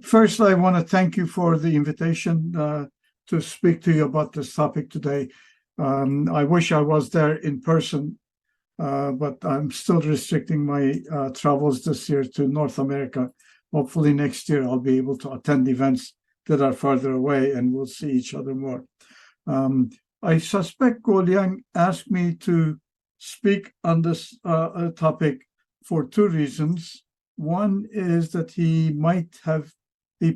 First, I want to thank you for the invitation to speak to you about this topic today. I wish I was there in person, but I'm still restricting my travels this year to North America. Hopefully next year I'll be able to attend events that are farther away and we'll see each other more. I suspect Guoliang asked me to speak on this topic for two reasons. One is that he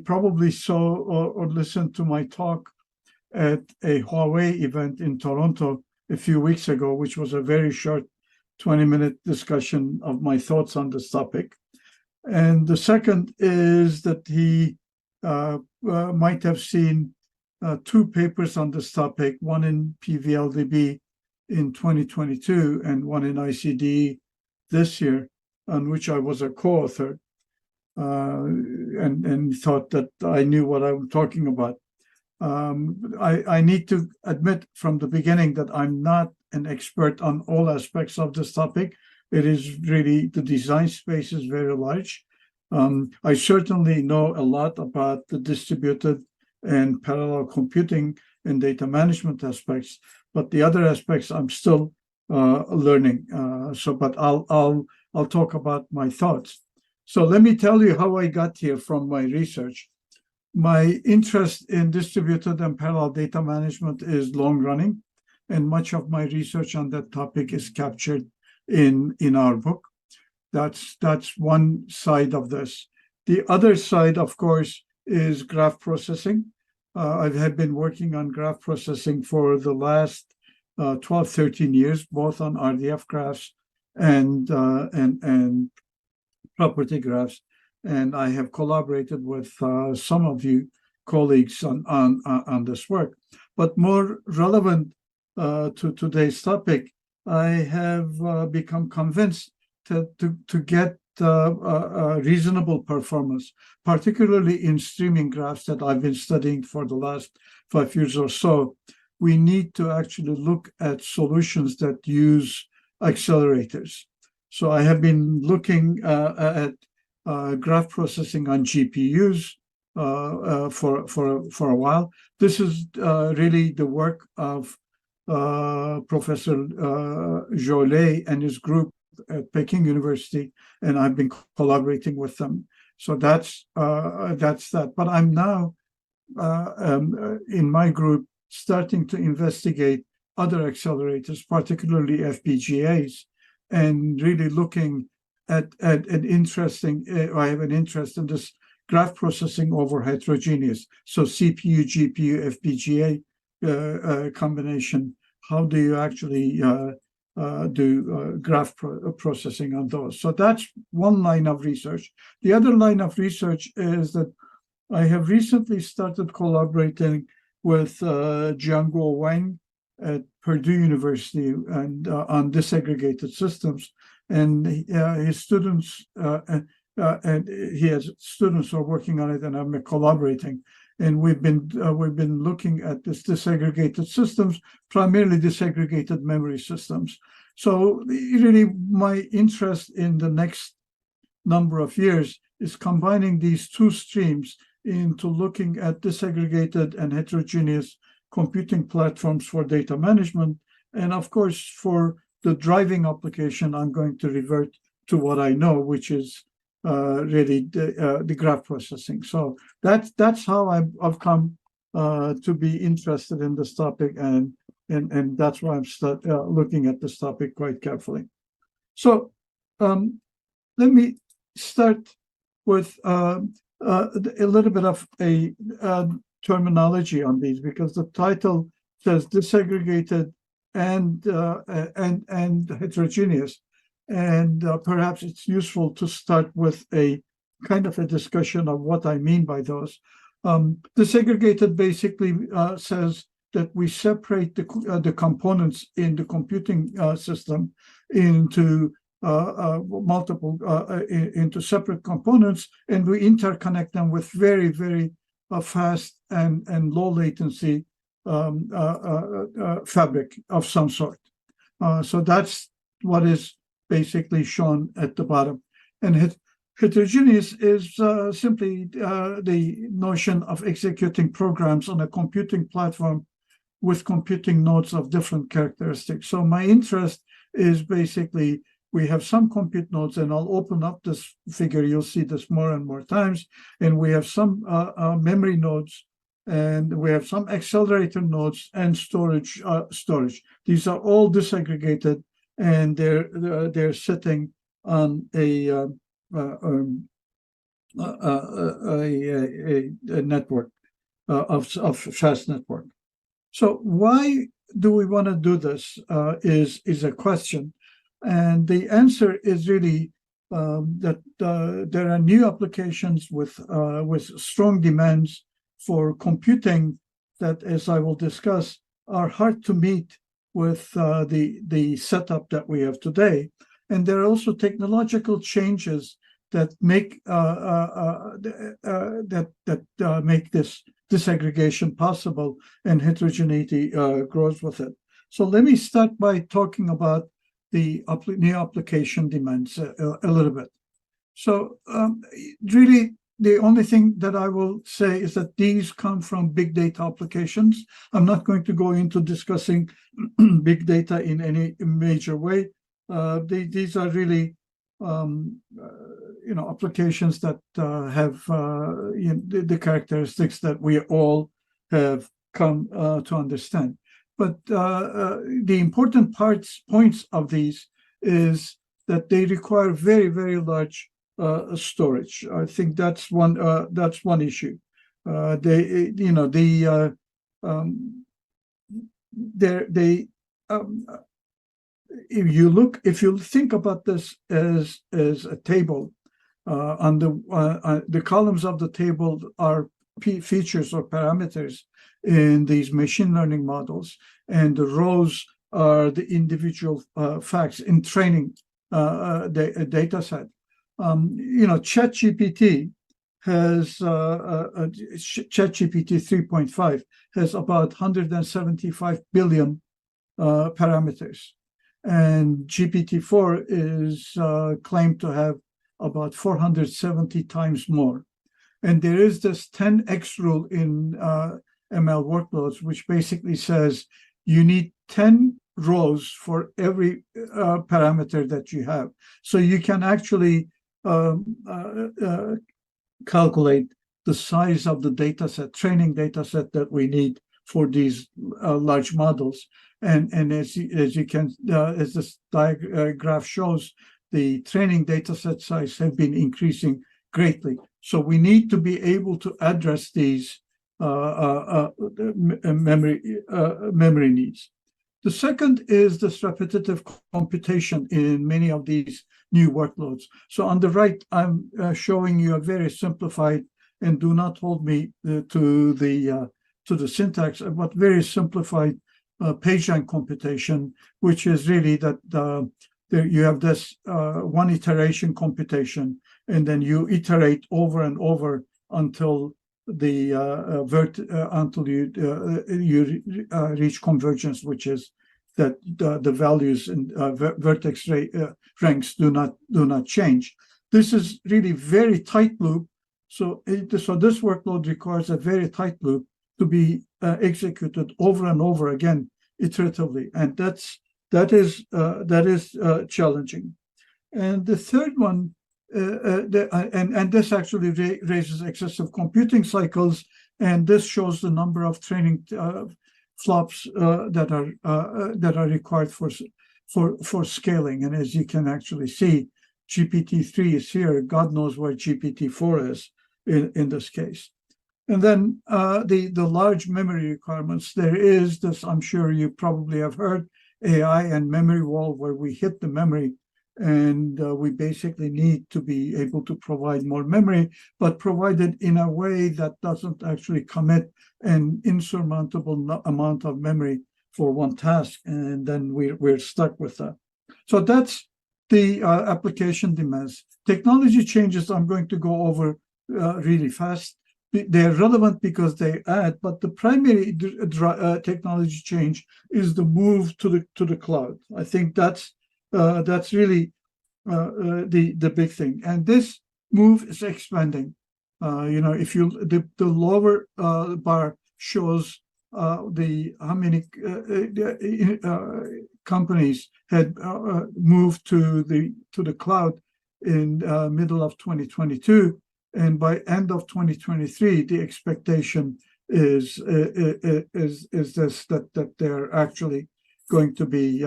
probably saw or listened to my talk at a Huawei event in Toronto a few weeks ago, which was a very short 20-minute discussion of my thoughts on this topic. And the second is that he might have seen two papers on this topic, one in PVLDB in 2022 and one in ICD this year, on which I was a co-author, and thought that I knew what I was talking about. I need to admit from the beginning that I'm not an expert on all aspects of this topic. It is really, the design space is very large. I certainly know a lot about the distributed and parallel computing and data management aspects, but the other aspects I'm still learning. But I'll talk about my thoughts. So let me tell you how I got here from my research. My interest in distributed and parallel data management is long running, and much of my research on that topic is captured in our book. That's one side of this. The other side, of course, is graph processing. I have been working on graph processing for the last 12, 13 years, both on RDF graphs and property graphs. And I have collaborated with some of you colleagues on this work. But more relevant to today's topic, I have become convinced to get reasonable performance, particularly in streaming graphs that I've been studying for the last 5 years or so. We need to actually look at solutions that use accelerators. So I have been looking at graph processing on GPUs for a while. This is really the work of Professor Jolet and his group at Peking University, and I've been collaborating with them. So that's that. But I'm now in my group starting to investigate other accelerators, particularly FPGAs, and really looking at an interesting. I have an interest in this graph processing over heterogeneous. So CPU, GPU, FPGA combination. How do you actually do graph processing on those? So that's one line of research. The other line of research is that I have recently started collaborating with Jianguo Wang at Purdue University and on disaggregated systems, and his students and he has students who are working on it, and I'm collaborating. And we've been looking at this disaggregated systems, primarily disaggregated memory systems. So really, my interest in the next number of years is combining these two streams into looking at disaggregated and heterogeneous computing platforms for data management. And of course, for the driving application, I'm going to revert to what I know, which is really the graph processing. So that's how I've come to be interested in this topic, and that's why I'm looking at this topic quite carefully. So let me start with a little bit of a terminology on these, because the title says disaggregated and heterogeneous. And perhaps it's useful to start with a kind of a discussion of what I mean by those. Disaggregated basically says that we separate the components in the computing system into multiple into separate components, and we interconnect them with very, very fast and low latency fabric of some sort. So that's what is basically shown at the bottom. And Heterogeneous is simply the notion of executing programs on a computing platform with computing nodes of different characteristics. So my interest is basically we have some compute nodes, and I'll open up this figure. You'll see this more and more times. And we have some memory nodes, and we have some accelerator nodes and storage. These are all disaggregated, and they're sitting on a network of fast network. So why do we want to do this is a question, and the answer is really that there are new applications with strong demands for computing that, as I will discuss, are hard to meet with the setup that we have today. And there are also technological changes that make make this disaggregation possible, and heterogeneity grows with it. So let me start by talking about the new application demands a little bit. So really, the only thing that I will say is that these come from big data applications. I'm not going to go into discussing big data in any major way. These are really applications that have the characteristics that we all have come to understand. But the important points of these is that they require very, very large storage. I think that's one issue. If you think about this as a table, on the columns of the table are features or parameters in these machine learning models, and the rows are the individual facts in training data set. ChatGPT has ChatGPT 3.5 has about 175 billion parameters, and GPT-4 is claimed to have about 470 times more. And there is this 10x rule in ML workloads, which basically says you need 10 rows for every parameter that you have. So you can actually calculate the size of the data set, training data set that we need for these large models. And as this graph shows, the training data set size have been increasing greatly. So we need to be able to address these memory needs. The second is this repetitive computation in many of these new workloads. So on the right, I'm showing you a very simplified, and do not hold me to the syntax, but very simplified page rank computation, which is really that you have this one iteration computation, and then you iterate over and over until you reach convergence, which is that the values in vertex ranks do not change. This is really very tight loop. So this workload requires a very tight loop to be executed over and over again iteratively, and that is challenging. And the third one, and this actually raises excessive computing cycles, and this shows the number of training flops that are required for scaling. And as you can actually see, GPT-3 is here. God knows where GPT-4 is in this case. And then the large memory requirements. There is this, I'm sure you probably have heard, AI and memory wall, where we hit the memory, and we basically need to be able to provide more memory, but provide it in a way that doesn't actually commit an insurmountable amount of memory for one task, and then we're stuck with that. So that's the application demands. Technology changes I'm going to go over really fast. They're relevant because they add, but the primary technology change is the move to the cloud. I think that's really the big thing. And this move is expanding. If the lower bar shows how many companies had moved to the cloud in middle of 2022, and by end of 2023, the expectation is this, that they're actually going to be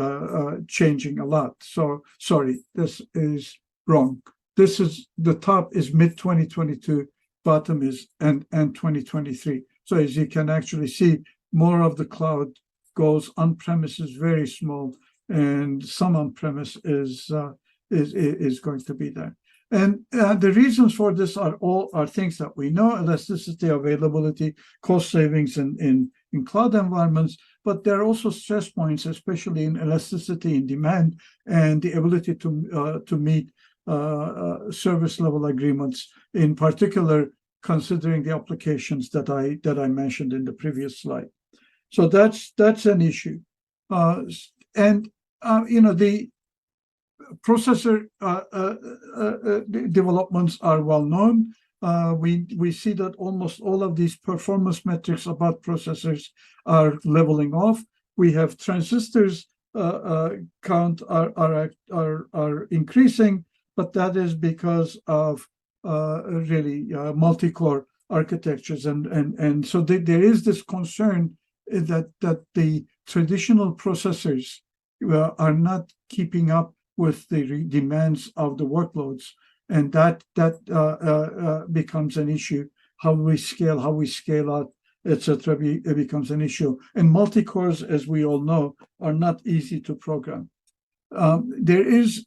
changing a lot. So sorry, this is wrong. This is the top is mid 2022, bottom is end 2023. So as you can actually see, more of the cloud goes on-premise is very small, and some on-premise is going to be there. And the reasons for this are things that we know: elasticity, availability, cost savings in cloud environments. But there are also stress points, especially in elasticity in demand and the ability to meet service level agreements, in particular considering the applications that I mentioned in the previous slide. So that's an issue, the processor developments are well known. We see that almost all of these performance metrics about processors are leveling off. We have transistors count are increasing, but that is because of really multi-core architectures, and so there is this concern that the traditional processors are not keeping up with the demands of the workloads, and that becomes an issue. How we scale out, etc., it becomes an issue. And multi-cores, as we all know, are not easy to program. There is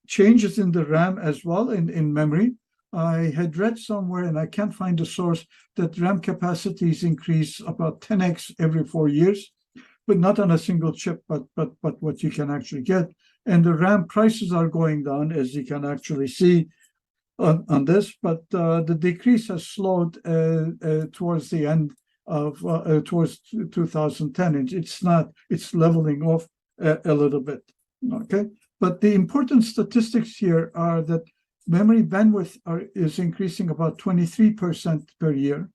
changes in the RAM as well, in memory. I had read somewhere, and I can't find the source, that RAM capacities increase about 10x every 4 years, but not on a single chip, but what you can actually get. And the RAM prices are going down, as you can actually see on this, but the decrease has slowed towards the end of towards 2010. And it's leveling off a little bit. Okay, but the important statistics here are that memory bandwidth is increasing about 23% per year,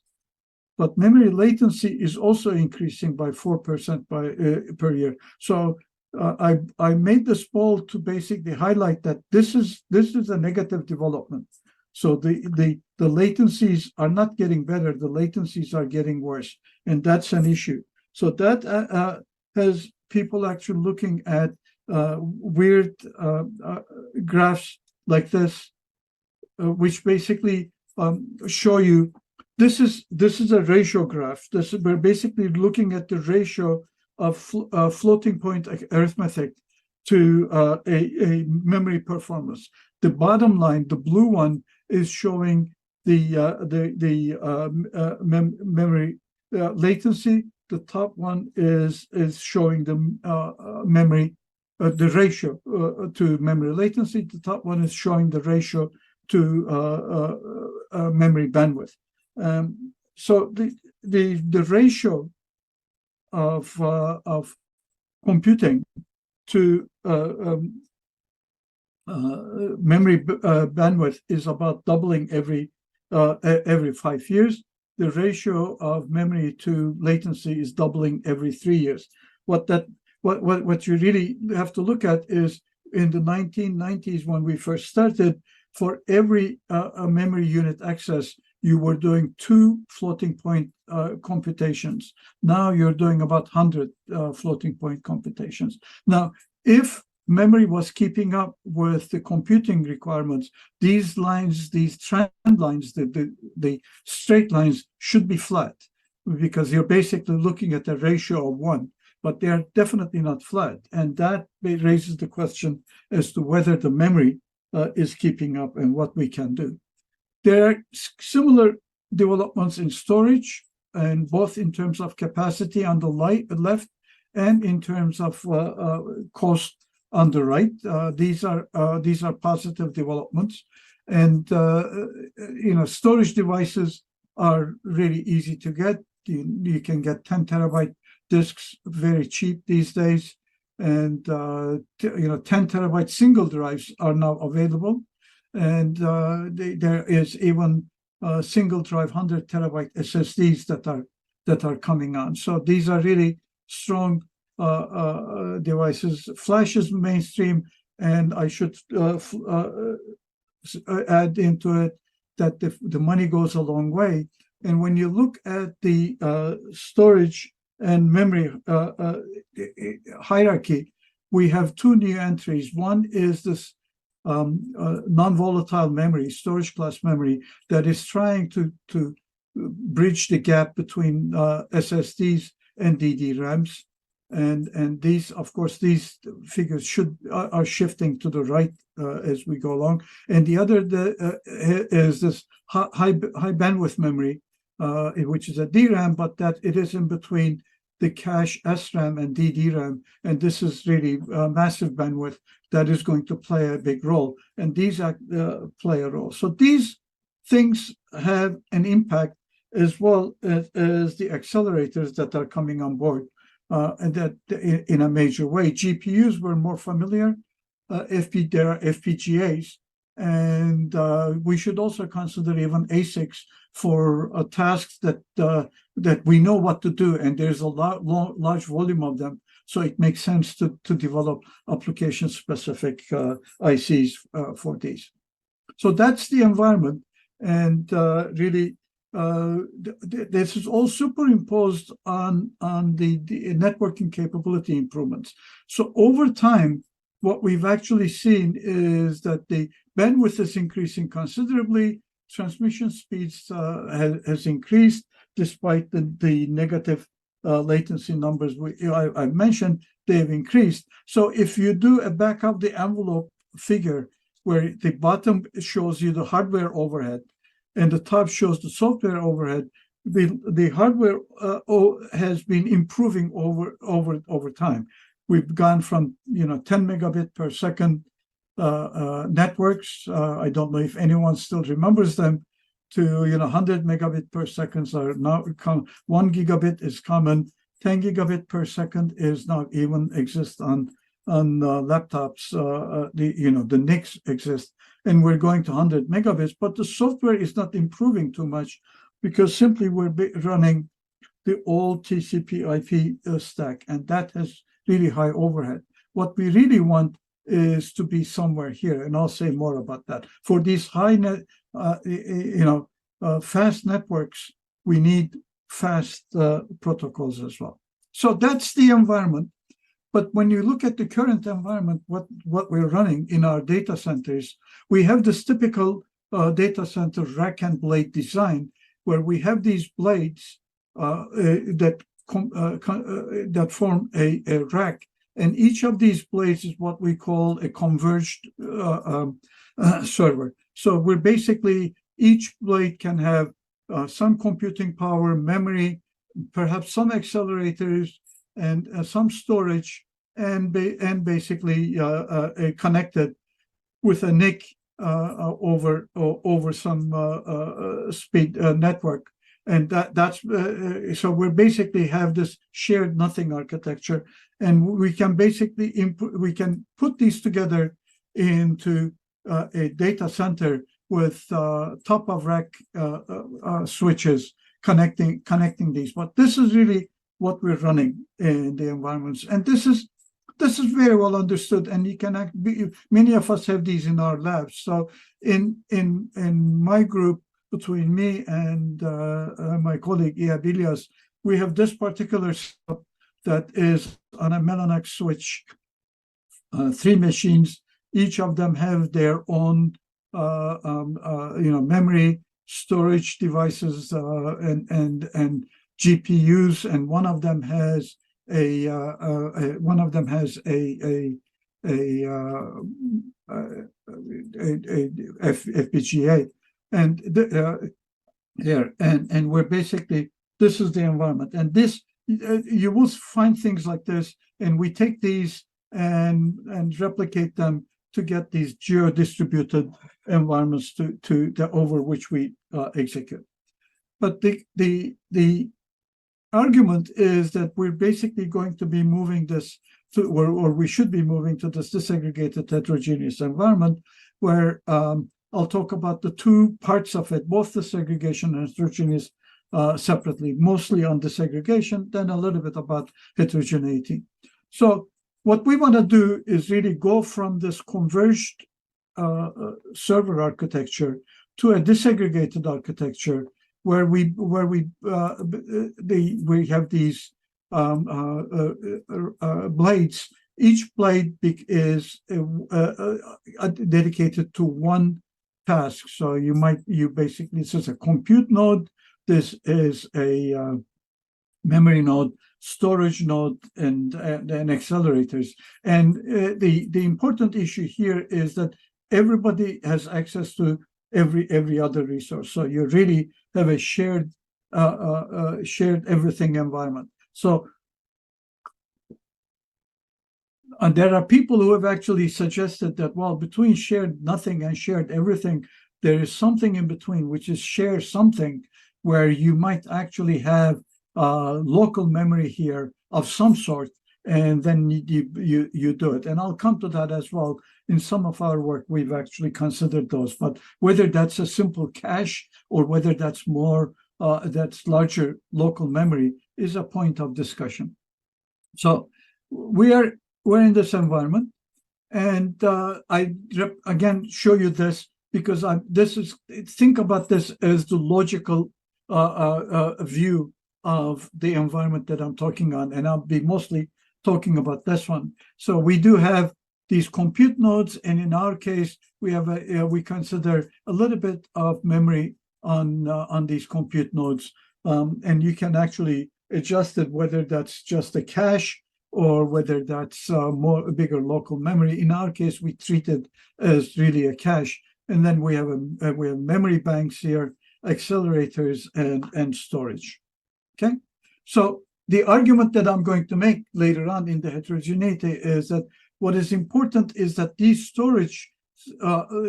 but memory latency is also increasing by 4% per year. So I made this poll to basically highlight that this is a negative development. So the latencies are not getting better; the latencies are getting worse, and that's an issue. So that has people actually looking at weird graphs like this, which basically show you this is a ratio graph. We're basically looking at the ratio of floating point arithmetic to a memory performance. The bottom line, the blue one, is showing the memory latency. The top one is showing the memory the ratio to memory latency. The top one is showing the ratio to memory bandwidth. So the ratio of computing to memory bandwidth is about doubling every 5 years. The ratio of memory to latency is doubling every 3 years. What you really have to look at is in the 1990s, when we first started, for every memory unit access, you were doing 2 floating point computations. Now you're doing about 100 floating point computations. Now, if memory was keeping up with the computing requirements, these lines, these trend lines, the straight lines should be flat, because you're basically looking at a ratio of 1, but they're definitely not flat. And that raises the question as to whether the memory is keeping up and what we can do. There are similar developments in storage, and both in terms of capacity on the left and in terms of cost on the right. These are positive developments, and storage devices are really easy to get. You can get 10 terabyte disks very cheap these days, and 10 terabyte single drives are now available. and there is even single drive 100 terabyte SSDs that are coming on. So these are really strong devices. Flash is mainstream, and I should add into it that the money goes a long way. And when you look at the storage and memory hierarchy, we have two new entries. One is this non-volatile memory, storage class memory, that is trying to bridge the gap between SSDs and DDRAMs. And these, of course, these figures are shifting to the right as we go along. And the other is this high bandwidth memory, which is a DRAM, but that it is in between the cache SRAM and DDRAM. And this is really massive bandwidth that is going to play a big role. And these play a role. So these things have an impact as well as the accelerators that are coming on board. And that in a major way. GPUs were more familiar. There are FPGAs, and we should also consider even ASICs for tasks that we know what to do, and there's a large volume of them. So it makes sense to develop application-specific ICs for these. So that's the environment, and really. This is all superimposed on the networking capability improvements. So over time, what we've actually seen is that the bandwidth is increasing considerably. Transmission speeds has increased despite the negative latency numbers I mentioned. They've increased. So if you do a back of the envelope figure where the bottom shows you the hardware overhead, and the top shows the software overhead, the hardware has been improving over time. We've gone from 10 megabit per second networks. I don't know if anyone still remembers them, to 100 megabit per second are now 1 gigabit is common. 10 gigabit per second is now even exist on laptops. The NICs exist. And we're going to 100 megabits, but the software is not improving too much because simply we're running the old TCP/IP stack, and that has really high overhead. What we really want is to be somewhere here, and I'll say more about that. For these fast networks, we need fast protocols as well. So that's the environment. But when you look at the current environment, what we're running in our data centers, we have this typical data center rack and blade design, where we have these blades that form a rack, and each of these blades is what we call a converged server. So we're basically, each blade can have some computing power, memory, perhaps some accelerators, and some storage, and basically connected with a NIC over some speed network, and that's so we basically have this shared nothing architecture, and we can basically we can put these together into a data center with top of rack switches connecting these. But this is really what we're running in the environments, and this is very well understood, and you can many of us have these in our labs. So in my group, between me and my colleague Ihab Ilyas, we have this particular setup that is on a Mellanox switch, 3 machines. Each of them have their own memory, storage devices, and GPUs, and one of them has a FPGA, and and we're basically, this is the environment, and this you will find things like this, and we take these and replicate them to get these geo-distributed environments to over which we execute. But the argument is that we're basically going to be moving this to, or we should be moving to this disaggregated heterogeneous environment, where I'll talk about the two parts of it, both the segregation and heterogeneous separately, mostly on disaggregation, then a little bit about heterogeneity. So what we want to do is really go from this converged server architecture to a disaggregated architecture where we have these blades. Each blade is dedicated to one task. So you basically, this is a compute node, this is a memory node, storage node, and accelerators. And the important issue here is that everybody has access to every other resource. So you really have a shared everything environment. So and there are people who have actually suggested that, well, between shared nothing and shared everything, there is something in between, which is share something, where you might actually have local memory here of some sort, and then you do it. And I'll come to that as well. In some of our work, we've actually considered those. But whether that's a simple cache or whether that's more, that's larger local memory is a point of discussion. So we're in this environment, and I again show you this because think about this as the logical view of the environment that I'm talking on, and I'll be mostly talking about this one. So we do have these compute nodes, and in our case, we consider a little bit of memory on these compute nodes, and you can actually adjust it whether that's just a cache or whether that's a bigger local memory. In our case, we treat it as really a cache, and then we have memory banks here, accelerators, and storage. Okay, so the argument that I'm going to make later on in the heterogeneity is that what is important is that these storage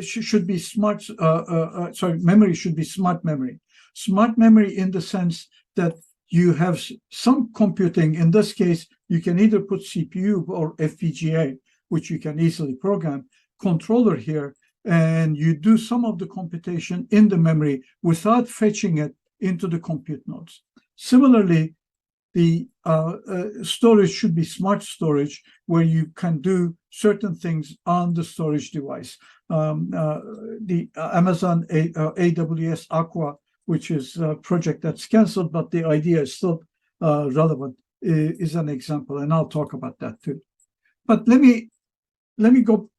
should be smart. Memory should be smart memory. Smart memory in the sense that you have some computing. In this case, you can either put CPU or FPGA, which you can easily program, controller here, and you do some of the computation in the memory without fetching it into the compute nodes. Similarly, the storage should be smart storage, where you can do certain things on the storage device. The Amazon AWS Aqua, which is a project that's canceled, but the idea is still relevant, is an example, and I'll talk about that too. But let me go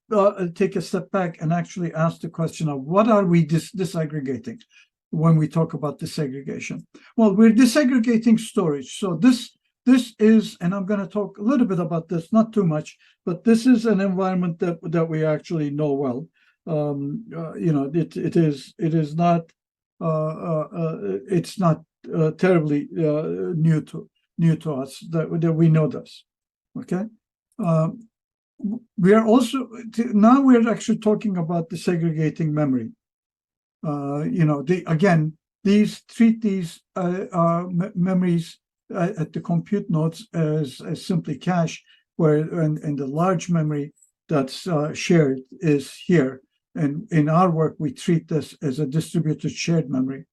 take a step back and actually ask the question of what are we disaggregating when we talk about disaggregation? Well, we're disaggregating storage. So this is, and I'm going to talk a little bit about this, not too much, but this is an environment that we actually know well. It is not it's not terribly new to us that we know this. Okay, we are also now we're actually talking about disaggregating memory. Treat these memories at the compute nodes as simply cache, and the large memory that's shared is here. And in our work, we treat this as a distributed shared memory.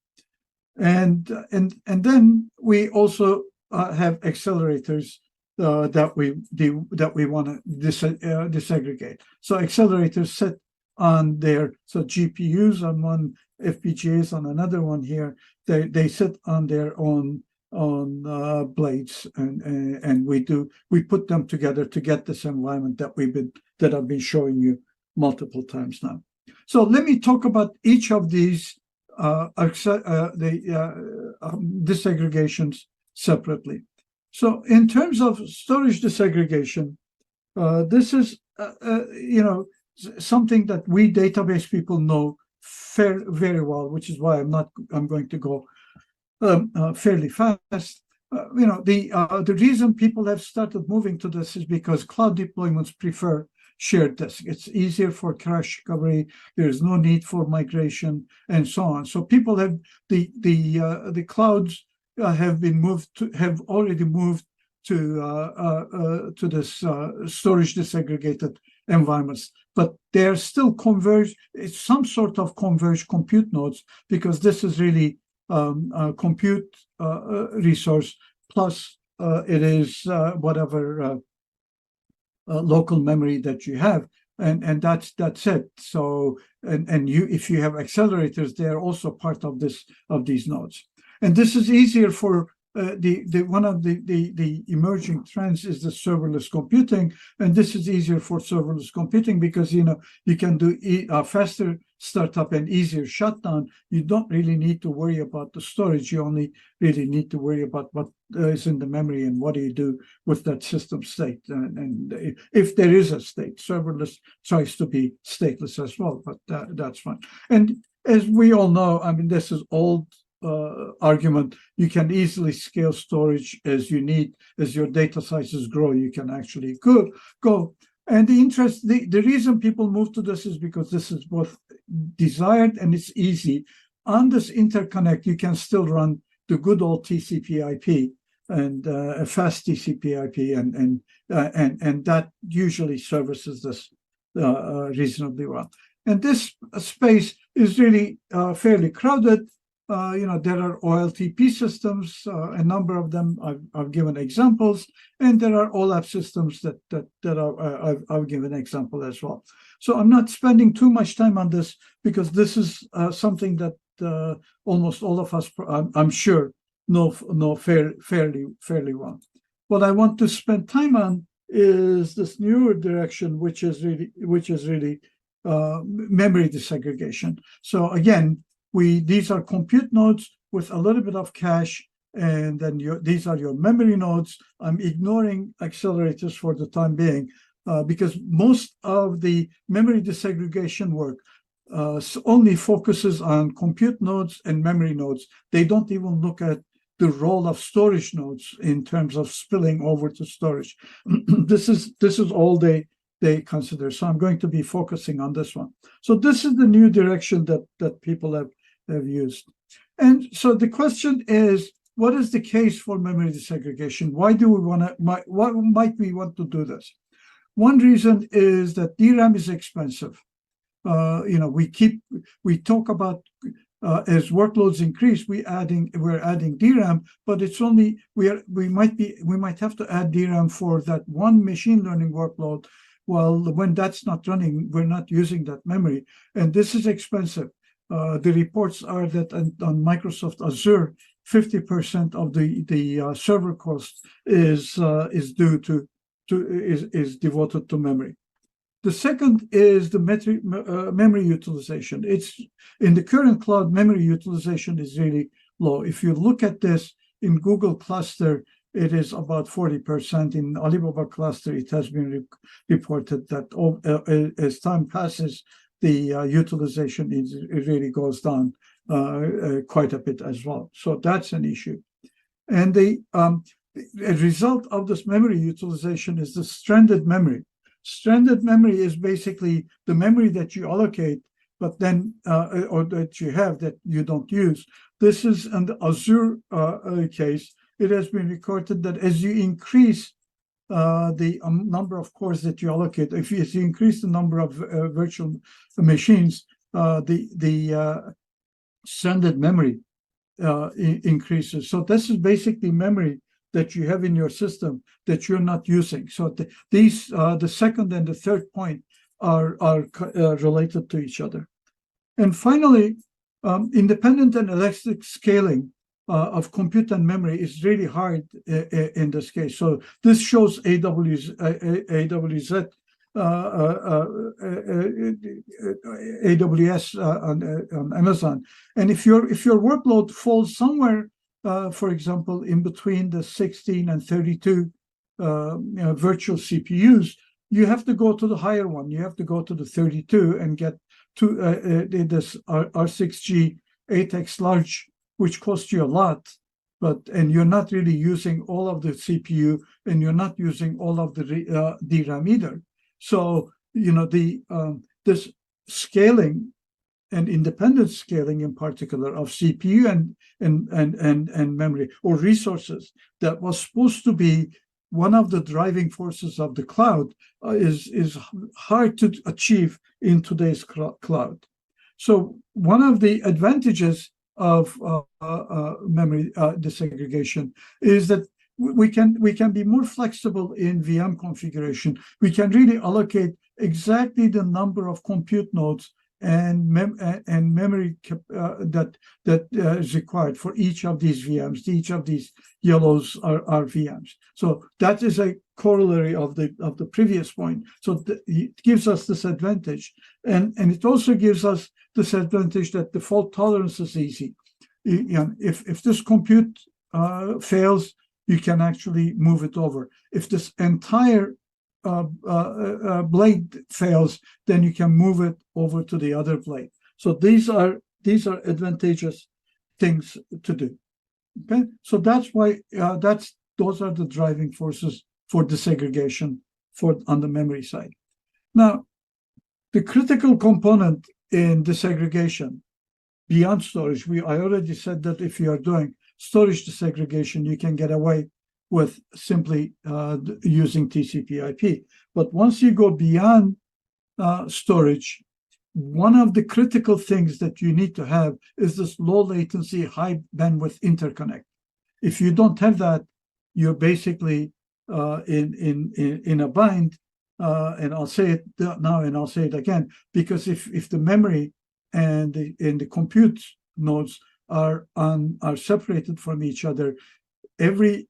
And then we also have accelerators that we want to disaggregate. So accelerators sit on there. So GPUs on one, FPGAs on another one here. They sit on their own blades, and we put them together to get this environment that I've been showing you multiple times now. So let me talk about each of these disaggregations separately. So in terms of storage disaggregation, this is something that we database people know very well, which is why I'm going to go fairly fast. The reason people have started moving to this is because cloud deployments prefer shared disk. It's easier for crash recovery. There's no need for migration and so on. So people have the clouds have already moved to this storage disaggregated environments, but they're still converged. It's some sort of converged compute nodes, because this is really a compute resource plus it is whatever local memory that you have, and that's it. So and you, if you have accelerators, they are also part of these nodes, and this is easier for one of the emerging trends is the serverless computing, and this is easier for serverless computing because you can do a faster startup and easier shutdown. You don't really need to worry about the storage. You only really need to worry about what is in the memory and what do you do with that system state. And if there is a state, serverless tries to be stateless as well, but that's fine. And as we all know, I mean, this is old argument. You can easily scale storage as you need. As your data sizes grow, you can actually go. And the reason people move to this is because this is both desired and it's easy. On this interconnect, you can still run the good old TCP/IP and a fast TCP/IP, and that usually services this reasonably well. And this space is really fairly crowded. There are OLTP systems, a number of them I've given examples, and there are OLAP systems that I've given example as well. So I'm not spending too much time on this because this is something that almost all of us, I'm sure, know fairly well. What I want to spend time on is this newer direction, which is really memory disaggregation. So again, these are compute nodes with a little bit of cache, and then these are your memory nodes. I'm ignoring accelerators for the time being because most of the memory disaggregation work only focuses on compute nodes and memory nodes. They don't even look at the role of storage nodes in terms of spilling over to storage. This is all they consider. So I'm going to be focusing on this one. So this is the new direction that people have used. And so the question is, what is the case for memory disaggregation? Why might we want to do this? One reason is that DRAM is expensive. We talk about as workloads increase, we're adding DRAM, but it's only we might have to add DRAM for that one machine learning workload. Well, when that's not running, we're not using that memory, and this is expensive. The reports are that on Microsoft Azure, 50% of the server cost is devoted to memory. The second is the memory utilization. It's in the current cloud, memory utilization is really low. If you look at this in Google cluster, it is about 40%. In Alibaba cluster, it has been reported that as time passes, the utilization it really goes down quite a bit as well. So that's an issue. And the result of this memory utilization is the stranded memory. Stranded memory is basically the memory that you allocate, but then or that you have that you don't use. This is in the Azure case. It has been recorded that as you increase the number of cores that you allocate, if you increase the number of virtual machines, the stranded memory increases. So this is basically memory that you have in your system that you're not using. So the second and the third point are related to each other. And finally, independent and elastic scaling of compute and memory is really hard in this case. So this shows AWS on Amazon. And if your workload falls somewhere, for example, in between the 16 and 32 virtual CPUs, you have to go to the higher one. You have to go to the 32 and get to this R6G 8X large, which costs you a lot, and you're not really using all of the CPU, and you're not using all of the DRAM either. So this scaling and independent scaling, in particular, of CPU and memory or resources that was supposed to be one of the driving forces of the cloud is hard to achieve in today's cloud. So one of the advantages of memory disaggregation is that we can be more flexible in VM configuration. We can really allocate exactly the number of compute nodes and memory that is required for each of these VMs. Each of these yellows are VMs. So that is a corollary of the previous point. So it gives us this advantage, and it also gives us this advantage that the fault tolerance is easy. If this compute fails, you can actually move it over. If this entire blade fails, then you can move it over to the other blade. So these are advantageous things to do. Okay, so that's why those are the driving forces for disaggregation on the memory side. Now, the critical component in disaggregation beyond storage, I already said that if you are doing storage disaggregation, you can get away with simply using TCP/IP. But once you go beyond storage, one of the critical things that you need to have is this low latency, high bandwidth interconnect. If you don't have that, you're basically in a bind. And I'll say it now, and I'll say it again, because if the memory and the compute nodes are separated from each other, every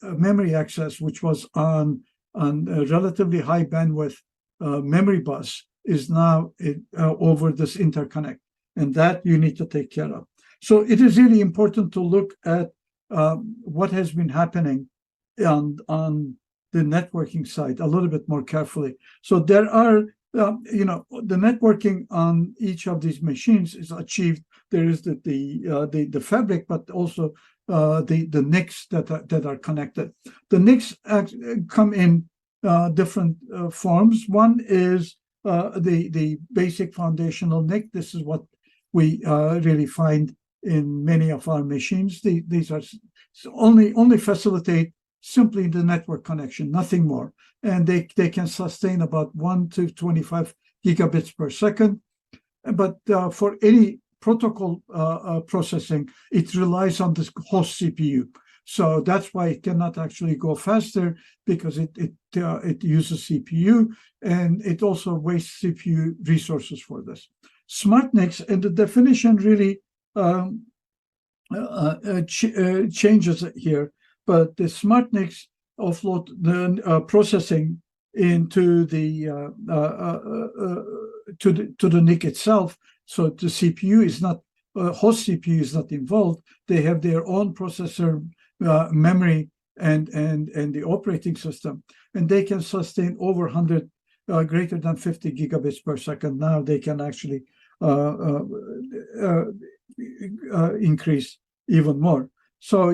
memory access which was on a relatively high bandwidth memory bus is now over this interconnect, and that you need to take care of. So it is really important to look at what has been happening on the networking side a little bit more carefully. So there are, the networking on each of these machines is achieved. There is the fabric, but also the NICs that are connected. The NICs come in different forms. One is the basic foundational NIC. This is what we really find in many of our machines. These are only facilitate simply the network connection, nothing more. And they can sustain about 1 to 25 gigabits per second. But for any protocol processing, it relies on this host CPU. So that's why it cannot actually go faster, because it uses CPU, and it also wastes CPU resources for this. Smart NICs, and the definition really changes here, but the smart NICs offload the processing into the to the NIC itself. So the CPU is not host CPU is not involved. They have their own processor, memory, and the operating system, and they can sustain over 100, greater than 50 gigabits per second. Now they can actually increase even more. So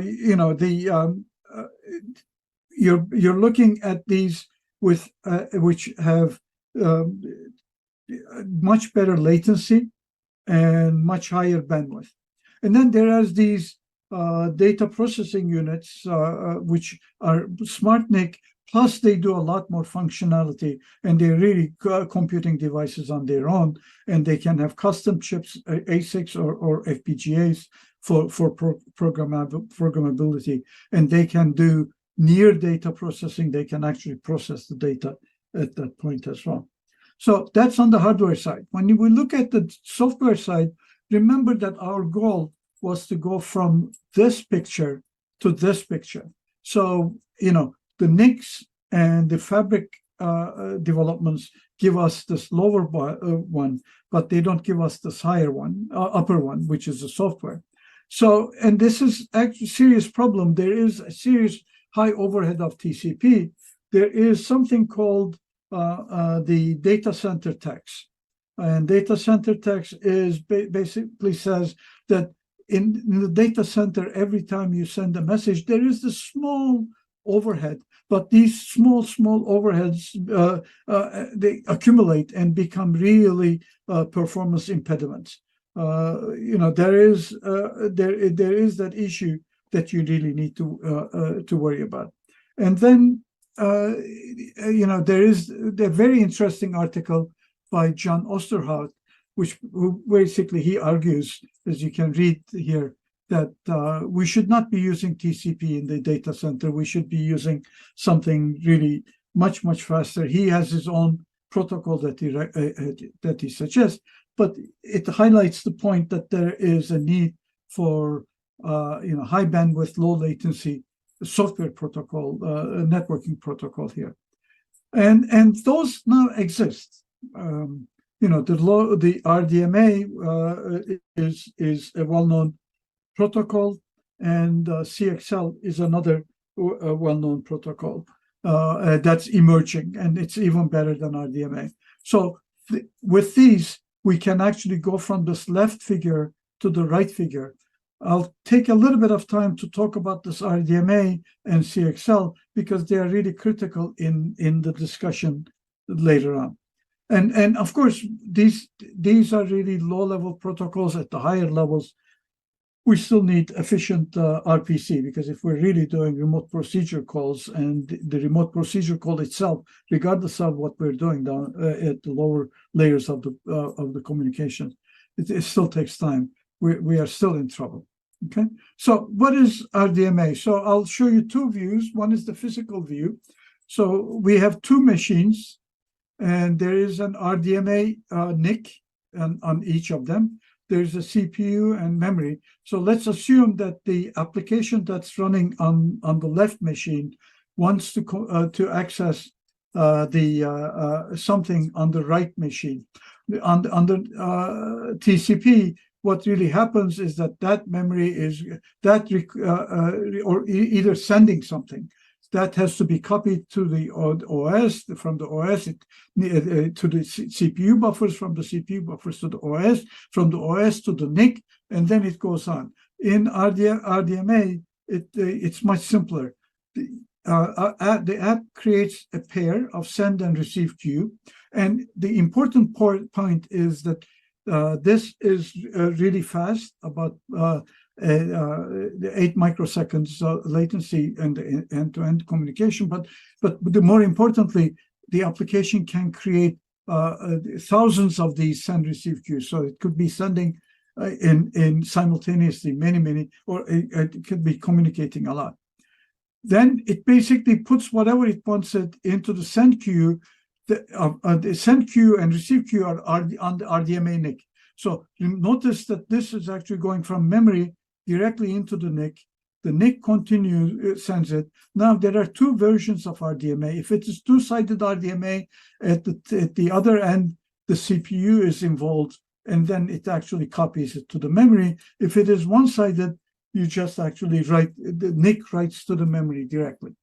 you're looking at these with which have much better latency and much higher bandwidth. And then there are these data processing units, which are smart NIC, plus they do a lot more functionality, and they're really computing devices on their own, and they can have custom chips, ASICs or FPGAs for programmability, and they can do near data processing. They can actually process the data at that point as well. So that's on the hardware side. When we look at the software side, remember that our goal was to go from this picture to this picture. So, the NICs and the fabric developments give us this lower one, but they don't give us this higher one, upper one, which is the software. So, and this is actually a serious problem. There is a serious high overhead of TCP. There is something called the data center tax. And data center tax is basically says that in the data center, every time you send a message, there is this small overhead, but these small overheads, they accumulate and become really performance impediments. There is that issue that you really need to worry about. And then, there is a very interesting article by John Osterhout, who basically he argues, as you can read here, that we should not be using TCP in the data center. We should be using something really much, much faster. He has his own protocol that he suggests, but it highlights the point that there is a need for high bandwidth, low latency software protocol, networking protocol here, and those now exist. The RDMA is a well-known protocol, and CXL is another well-known protocol that's emerging, and it's even better than RDMA. So with these, we can actually go from this left figure to the right figure. I'll take a little bit of time to talk about this RDMA and CXL because they are really critical in the discussion later on. And of course, these are really low-level protocols. At the higher levels, we still need efficient RPC, because if we're really doing remote procedure calls, and the remote procedure call itself, regardless of what we're doing down at the lower layers of the communication, it still takes time. We are still in trouble. Okay, so what is RDMA? So I'll show you two views. One is the physical view. So we have two machines, and there is an RDMA NIC on each of them. There's a CPU and memory. So let's assume that the application that's running on the left machine wants to access something on the right machine. On the TCP, what really happens is that memory is or either sending something that has to be copied to the OS, from the OS to the CPU buffers, from the CPU buffers to the OS, from the OS to the NIC, and then it goes on. In RDMA, it's much simpler. The app creates a pair of send and receive queue, and the important point is that this is really fast, about the 8 microseconds latency and end-to-end communication. But more importantly, the application can create thousands of these send-receive queues. So it could be sending in simultaneously many, or it could be communicating a lot. Then it basically puts whatever it wants it into the send queue. The send queue and receive queue are on the RDMA NIC. So you notice that this is actually going from memory directly into the NIC. The NIC sends it. Now there are two versions of RDMA. If it is two-sided RDMA, at the other end, the CPU is involved, and then it actually copies it to the memory. If it is one-sided, you just actually the NIC writes to the memory directly.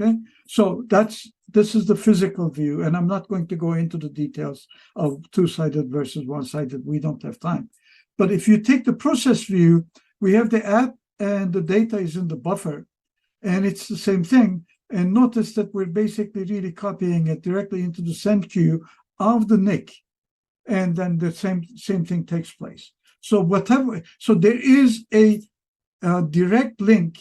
Okay, so this is the physical view, and I'm not going to go into the details of two-sided versus one-sided. We don't have time. But if you take the process view, we have the app, and the data is in the buffer, and it's the same thing. And notice that we're basically really copying it directly into the send queue of the NIC, and then the same thing takes place. So there is a direct link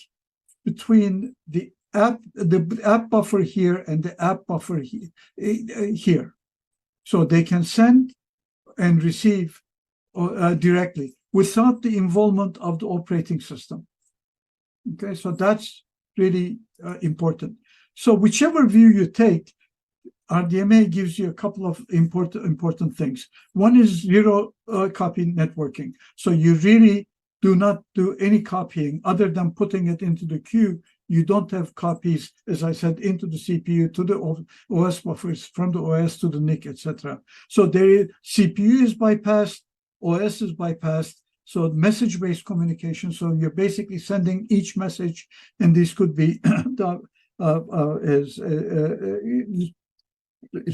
between the app buffer here and the app buffer here. So they can send and receive directly without the involvement of the operating system. Okay, so that's really important. So whichever view you take, RDMA gives you a couple of important things. One is zero copy networking. So you really do not do any copying other than putting it into the queue. You don't have copies, as I said, into the CPU, to the OS buffers, from the OS to the NIC, etc. So CPU is bypassed, OS is bypassed, so message-based communication. So you're basically sending each message, and this could be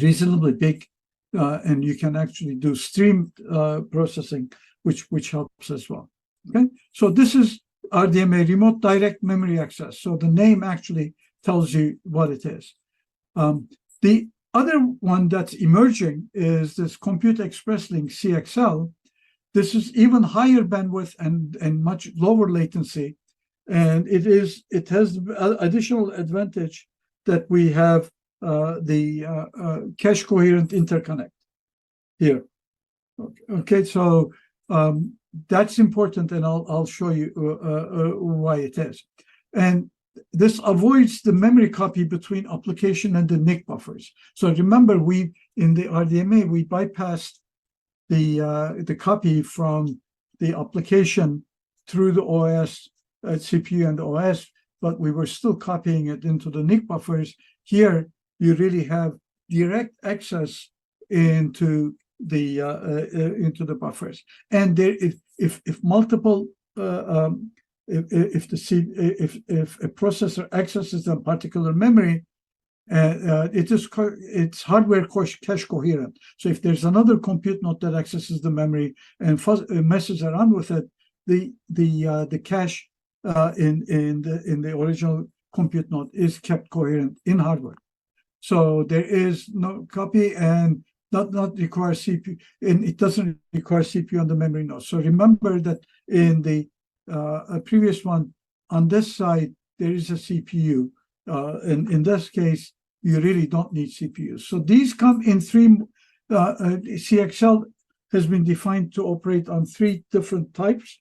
reasonably big, and you can actually do stream processing, which helps as well. Okay, so this is RDMA, remote direct memory access. So the name actually tells you what it is. The other one that's emerging is this Compute Express Link, CXL. This is even higher bandwidth and much lower latency, and it has the additional advantage that we have the cache coherent interconnect here. Okay, so that's important, and I'll show you why it is. And this avoids the memory copy between application and the NIC buffers. So remember, we in the RDMA we bypassed the copy from the application through the OS, CPU and OS, but we were still copying it into the NIC buffers. Here, you really have direct access into the buffers, and there, if multiple if a processor accesses a particular memory, it's hardware cache coherent. So if there's another compute node that accesses the memory and messes around with it, the cache in the original compute node is kept coherent in hardware. So there is no copy and not require CPU, and it doesn't require CPU on the memory node. So remember that in the previous one, on this side, there is a CPU. And in this case, you really don't need CPUs. So these come in three, CXL has been defined to operate on three different types.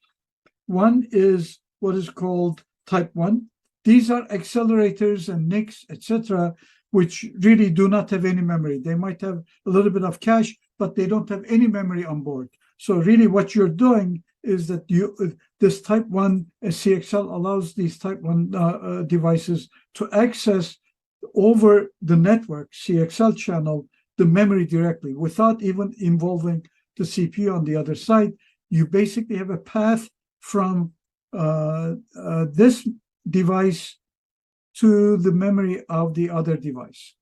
One is what is called type 1. These are accelerators and NICs, etc., which really do not have any memory. They might have a little bit of cache, but they don't have any memory on board. So really what you're doing is that this type 1 CXL allows these type 1 devices to access over the network CXL channel the memory directly without even involving the CPU on the other side. You basically have a path from this device to the memory of the other device.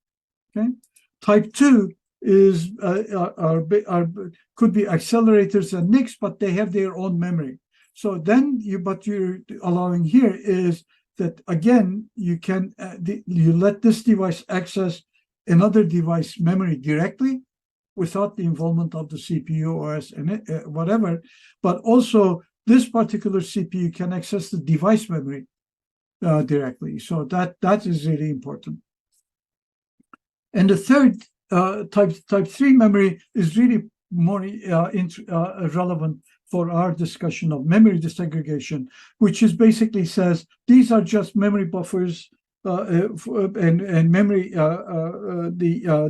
Okay, type 2 is could be accelerators and NICs, but they have their own memory. So then what you're allowing here is that again you can you let this device access another device memory directly without the involvement of the CPU, OS, and whatever. But also this particular CPU can access the device memory directly. So that is really important. And the third type 3 memory is really more relevant for our discussion of memory disaggregation, which is basically says these are just memory buffers and memory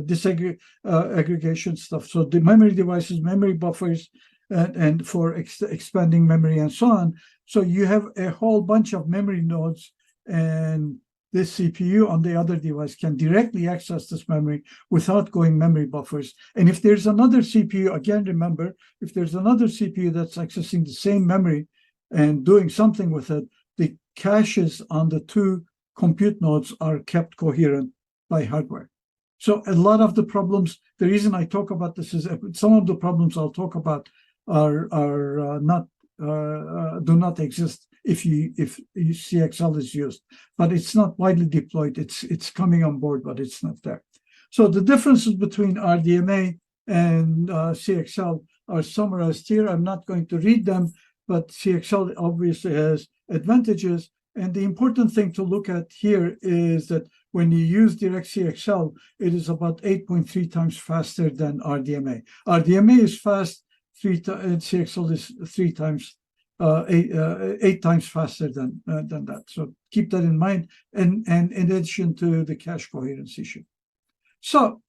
disaggregation stuff. So the memory devices, memory buffers, and for expanding memory and so on. So you have a whole bunch of memory nodes, and this CPU on the other device can directly access this memory without going memory buffers. And if there's another CPU, again, remember, if there's another CPU that's accessing the same memory and doing something with it, the caches on the two compute nodes are kept coherent by hardware. So a lot of the problems, the reason I talk about this is some of the problems I'll talk about are not do not exist if CXL is used, but it's not widely deployed. It's coming on board, but it's not there. So the differences between RDMA and CXL are summarized here. I'm not going to read them, but CXL obviously has advantages. And the important thing to look at here is that when you use direct CXL, it is about 8.3 times faster than RDMA. RDMA is fast, and CXL is 8 times faster than that. So keep that in mind, and in addition to the cache coherence issue. So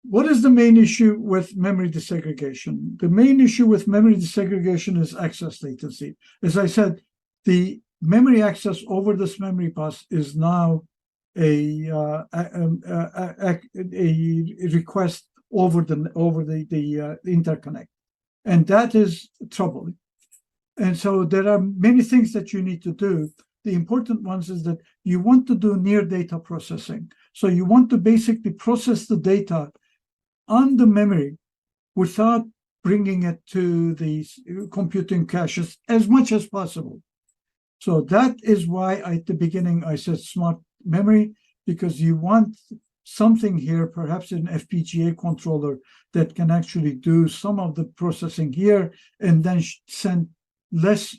what is the main issue with memory disaggregation? The main issue with memory disaggregation is access latency. As I said, the memory access over this memory bus is now a request over the interconnect, and that is troubling. And so there are many things that you need to do. The important ones is that you want to do near data processing. So you want to basically process the data on the memory without bringing it to the computing caches as much as possible. So that is why at the beginning I said smart memory, because you want something here, perhaps an FPGA controller that can actually do some of the processing here and then send less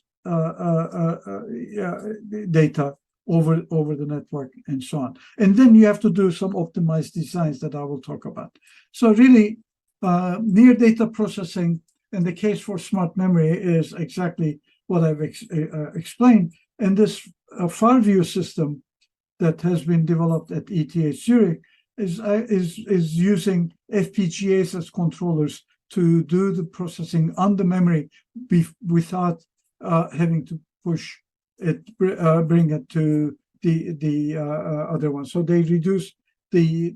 data over the network and so on. And then you have to do some optimized designs that I will talk about. So really, near data processing and the case for smart memory is exactly what I've explained. And this far view system that has been developed at ETH Zurich is using FPGAs as controllers to do the processing on the memory without having to push it, bring it to the other one. So they reduce the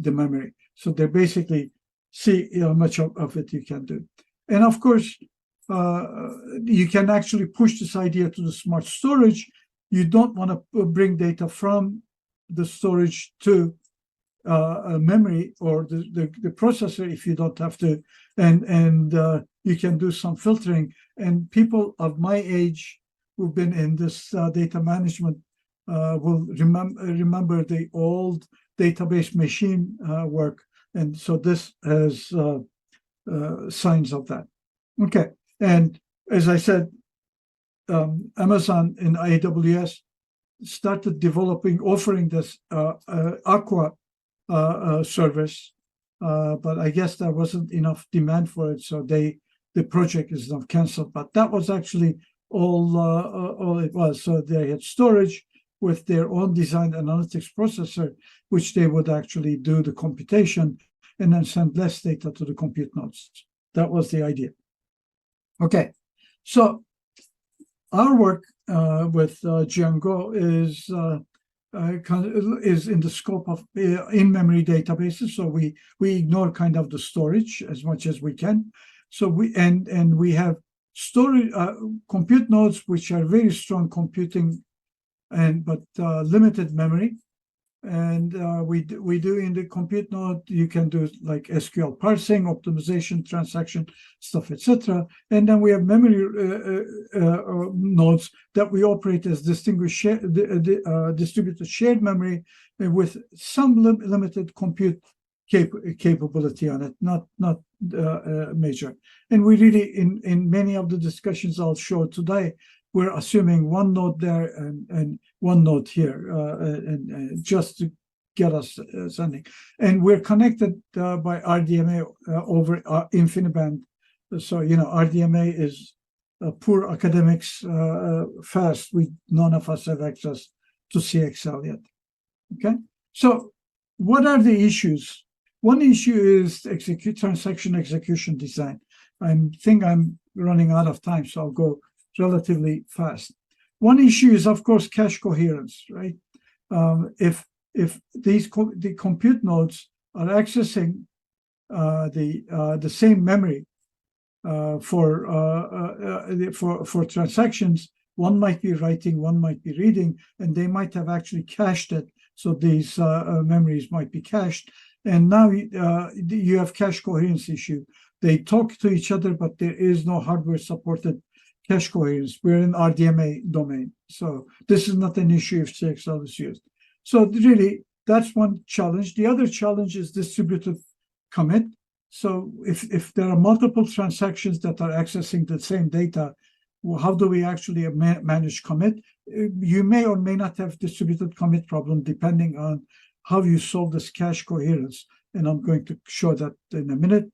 memory. So they basically see how much of it you can do. And of course, you can actually push this idea to the smart storage. You don't want to bring data from the storage to a memory or the processor if you don't have to, and you can do some filtering. And people of my age who've been in this data management will remember the old database machine work, and so this has signs of that. Okay, and as I said, Amazon and AWS started offering this Aqua service, but I guess there wasn't enough demand for it, so the project is now canceled. But that was actually all it was. So they had storage with their own designed analytics processor, which they would actually do the computation and then send less data to the compute nodes. That was the idea. Okay, so our work with Django is in the scope of in-memory databases. So we ignore kind of the storage as much as we can. So we have storage compute nodes which are very strong computing but limited memory. And we do in the compute node, you can do like SQL parsing, optimization, transaction stuff, etc. And then we have memory nodes that we operate as distributed shared memory with some limited compute capability on it, not major. And we really, in many of the discussions I'll show today, we're assuming one node there and one node here, and just to get us sending. And we're connected by RDMA over InfiniBand. So, RDMA is poor academics fast. None of us have access to CXL yet. Okay? So what are the issues? One issue is transaction execution design. I think I'm running out of time, so I'll go relatively fast. One issue is, of course, cache coherence, right? If the compute nodes are accessing the same memory for transactions, one might be writing, one might be reading, and they might have actually cached it. So these memories might be cached, and now you have cache coherence issue. They talk to each other, but there is no hardware-supported cache coherence. We're in RDMA domain. So this is not an issue if CXL is used. So really, that's one challenge. The other challenge is distributed commit. So if there are multiple transactions that are accessing the same data, well, how do we actually manage commit? You may or may not have distributed commit problem depending on how you solve this cache coherence. And I'm going to show that in a minute.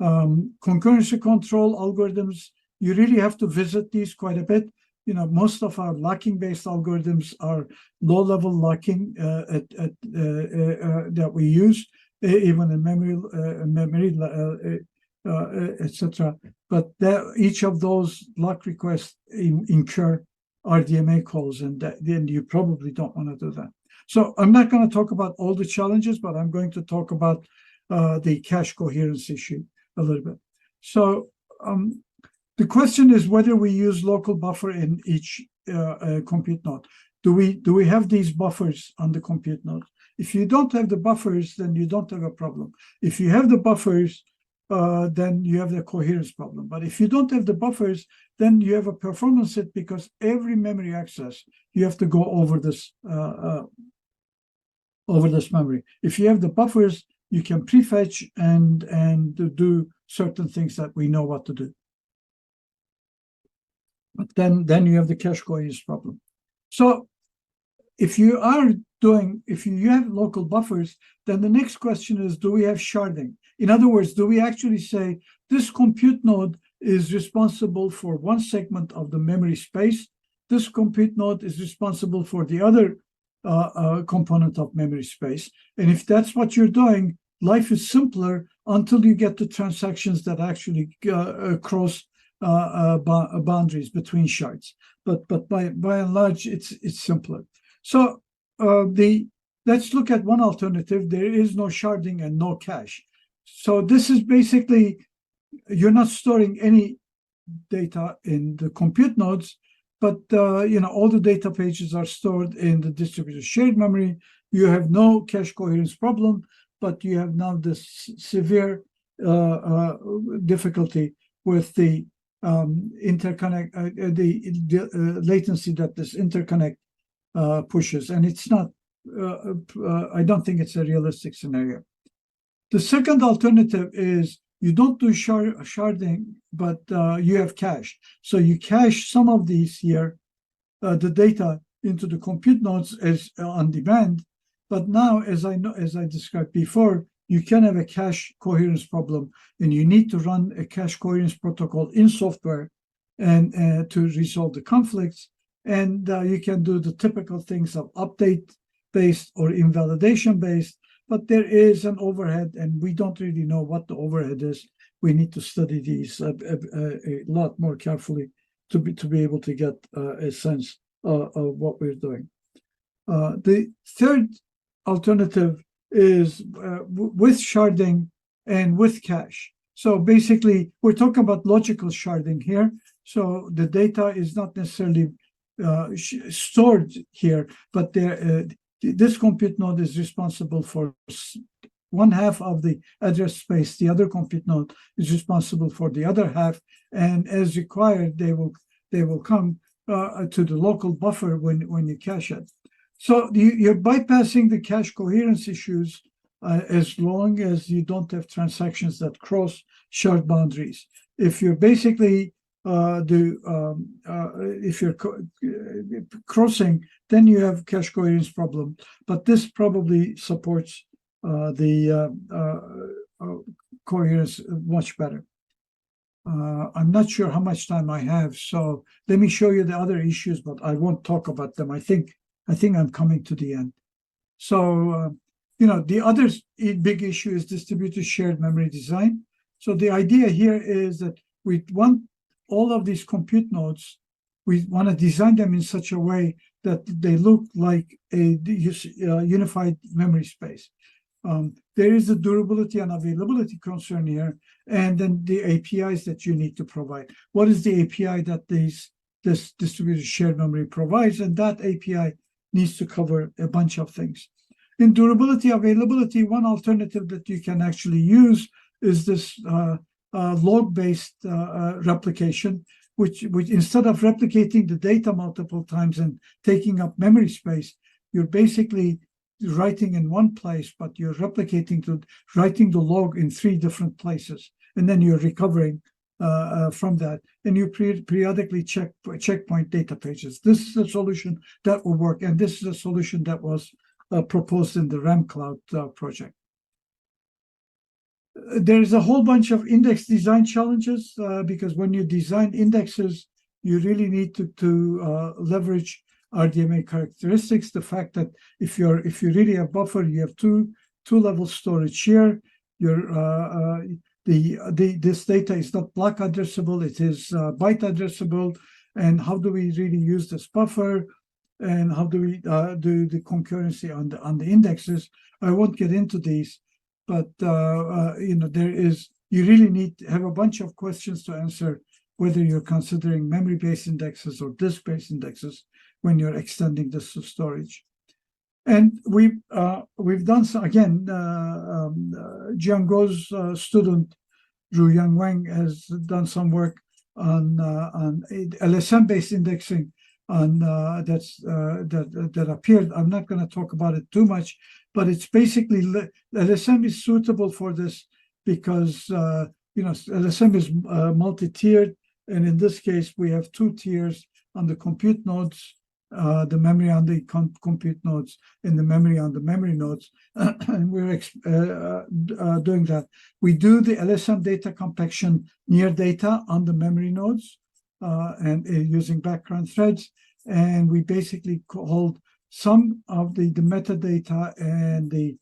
Concurrency control algorithms, you really have to visit these quite a bit. Most of our locking-based algorithms are low-level locking that we use, even in memory, etc. But each of those lock requests incur RDMA calls, and then you probably don't want to do that. So I'm not going to talk about all the challenges, but I'm going to talk about the cache coherence issue a little bit. So the question is whether we use local buffer in each compute node. Do we have these buffers on the compute node? If you don't have the buffers, then you don't have a problem. If you have the buffers, then you have the coherence problem. But if you don't have the buffers, then you have a performance hit because every memory access, you have to go over this memory. If you have the buffers, you can prefetch and do certain things that we know what to do. But then you have the cache coherence problem. So if you have local buffers, then the next question is, do we have sharding? In other words, do we actually say this compute node is responsible for one segment of the memory space? This compute node is responsible for the other component of memory space. And if that's what you're doing, life is simpler until you get to transactions that actually cross boundaries between shards. But by and large, it's simpler. So let's look at one alternative. There is no sharding and no cache. So this is basically, you're not storing any data in the compute nodes, but all the data pages are stored in the distributed shared memory. You have no cache coherence problem, but you have now this severe difficulty with the interconnect, the latency that this interconnect pushes, and it's not. I don't think it's a realistic scenario. The second alternative is you don't do sharding, but you have cache. So you cache some of these here, the data into the compute nodes as on demand. But now, as I described before, you can have a cache coherence problem, and you need to run a cache coherence protocol in software and to resolve the conflicts. And you can do the typical things of update-based or invalidation-based, but there is an overhead, and we don't really know what the overhead is. We need to study these a lot more carefully to be able to get a sense of what we're doing. The third alternative is with sharding and with cache. So basically, we're talking about logical sharding here. So the data is not necessarily stored here, but this compute node is responsible for one half of the address space. The other compute node is responsible for the other half, and as required, they will come to the local buffer when you cache it. So you're bypassing the cache coherence issues as long as you don't have transactions that cross shard boundaries. If you're basically if you're crossing, then you have cache coherence problem. But this probably supports the coherence much better. I'm not sure how much time I have, so let me show you the other issues, but I won't talk about them. I think I'm coming to the end. So the other big issue is distributed shared memory design. So the idea here is that we want all of these compute nodes, we want to design them in such a way that they look like a unified memory space. There is a durability and availability concern here, and then the APIs that you need to provide. What is the API that this distributed shared memory provides? And that API needs to cover a bunch of things. In durability, availability, one alternative that you can actually use is this log-based replication, which instead of replicating the data multiple times and taking up memory space, you're basically writing in one place, but you're writing the log in 3 different places, and then you're recovering from that, and you periodically checkpoint data pages. This is a solution that will work, and this is a solution that was proposed in the RAM Cloud project. There's a whole bunch of index design challenges because when you design indexes, you really need to leverage RDMA characteristics. The fact that if you really have buffer, you have two-level storage here. This data is not block addressable; it is byte addressable. And how do we really use this buffer? And how do we do the concurrency on the indexes? I won't get into these. But you really need to have a bunch of questions to answer whether you're considering memory-based indexes or disk-based indexes when you're extending this to storage. And we've done some, again. Jianguo's student Zhu Yang Wang has done some work on LSM-based indexing that appeared. I'm not going to talk about it too much. But it's basically LSM is suitable for this because LSM is multi-tiered, and in this case we have 2 tiers on the compute nodes the memory on the compute nodes and the memory on the memory nodes. And we're doing that. We do the LSM data compaction near data on the memory nodes and using background threads. And we basically hold some of the metadata and the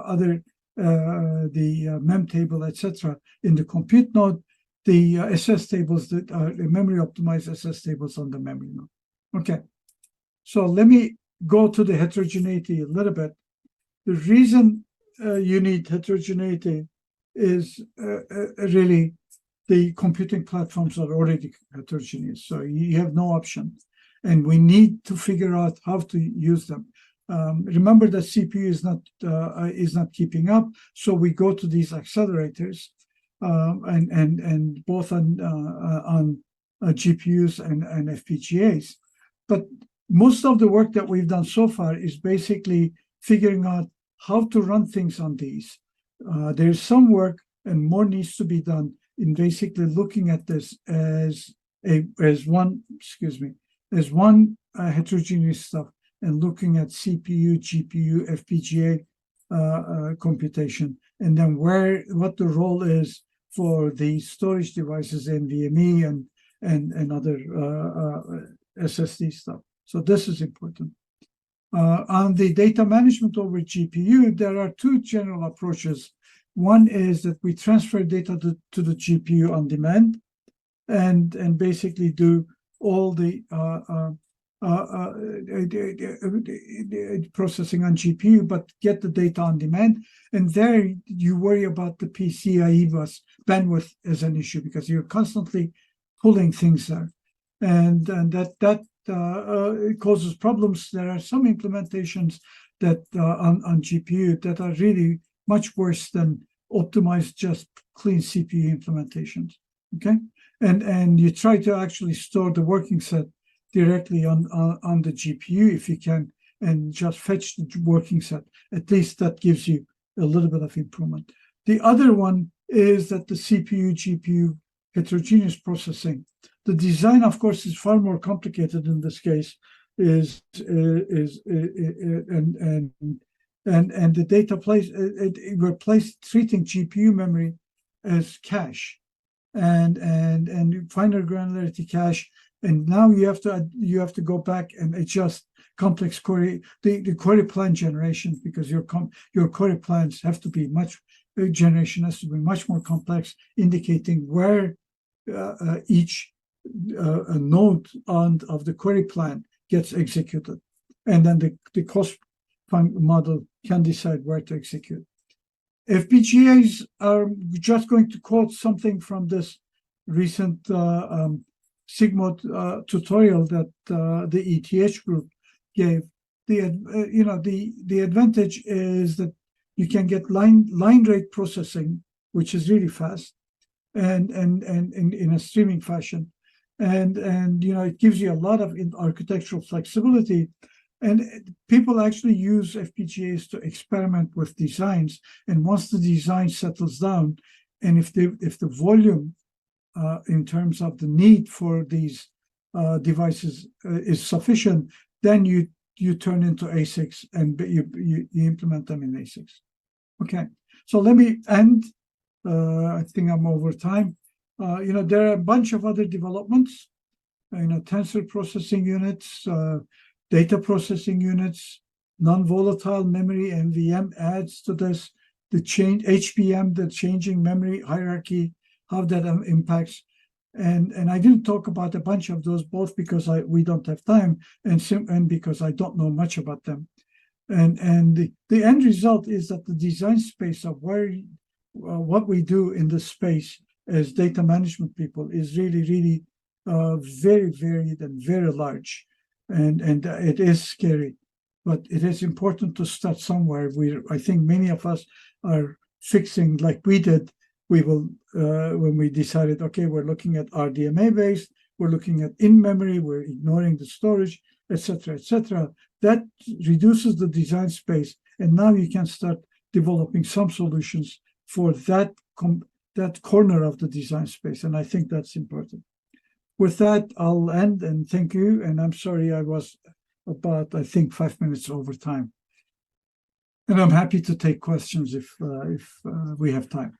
other the mem table, etc., in the compute node. The SS tables that are memory optimized SS tables on the memory node. Okay, so let me go to the heterogeneity a little bit. The reason you need heterogeneity is really the computing platforms are already heterogeneous, so you have no option, and we need to figure out how to use them. Remember that CPU is not keeping up, so we go to these accelerators. And both on GPUs and FPGAs. But most of the work that we've done so far is basically figuring out how to run things on these. There's some work and more needs to be done in basically looking at this as one heterogeneous stuff and looking at CPU, GPU, FPGA computation, and then what the role is for the storage devices, NVMe and other SSD stuff. So this is important. On the data management over GPU, there are two general approaches. One is that we transfer data to the GPU on demand, and basically do all the processing on GPU, but get the data on demand. And there you worry about the PCIe bandwidth as an issue because you're constantly pulling things there, and that causes problems. There are some implementations that on GPU that are really much worse than optimized just clean CPU implementations. Okay, and you try to actually store the working set directly on the GPU if you can, and just fetch the working set. At least that gives you a little bit of improvement. The other one is that the CPU, GPU heterogeneous processing. The design, of course, is far more complicated in this case. And the data we're treating GPU memory as cache, and finer granularity cache. And now you have to go back and adjust complex query, the query plan generations, because your query plans have to be generation has to be much more complex, indicating where each node of the query plan gets executed, and then the cost model can decide where to execute. FPGAs are just going to quote something from this recent Sigmod tutorial that the ETH group gave. The advantage is that you can get line rate processing, which is really fast, and in a streaming fashion, and it gives you a lot of architectural flexibility. And people actually use FPGAs to experiment with designs. And once the design settles down, and if the volume in terms of the need for these devices is sufficient, then you turn into ASICs and you implement them in ASICs. Okay, so let me end. I think I'm over time. There are a bunch of other developments. Tensor processing units, data processing units, non-volatile memory, NVM adds to this. The HBM, the changing memory hierarchy, how that impacts. And I didn't talk about a bunch of those, both because we don't have time and because I don't know much about them. And the end result is that the design space of what we do in this space as data management people is really, really very varied and very large. And it is scary, but it is important to start somewhere. I think many of us are fixing, like we did. We will, when we decided, okay, we're looking at RDMA based, we're looking at in-memory, we're ignoring the storage, etc., etc. That reduces the design space, and now you can start developing some solutions for that corner of the design space, and I think that's important. with that, I'll end and thank you. And I'm sorry I was about, I think, 5 minutes over time. And I'm happy to take questions if we have time.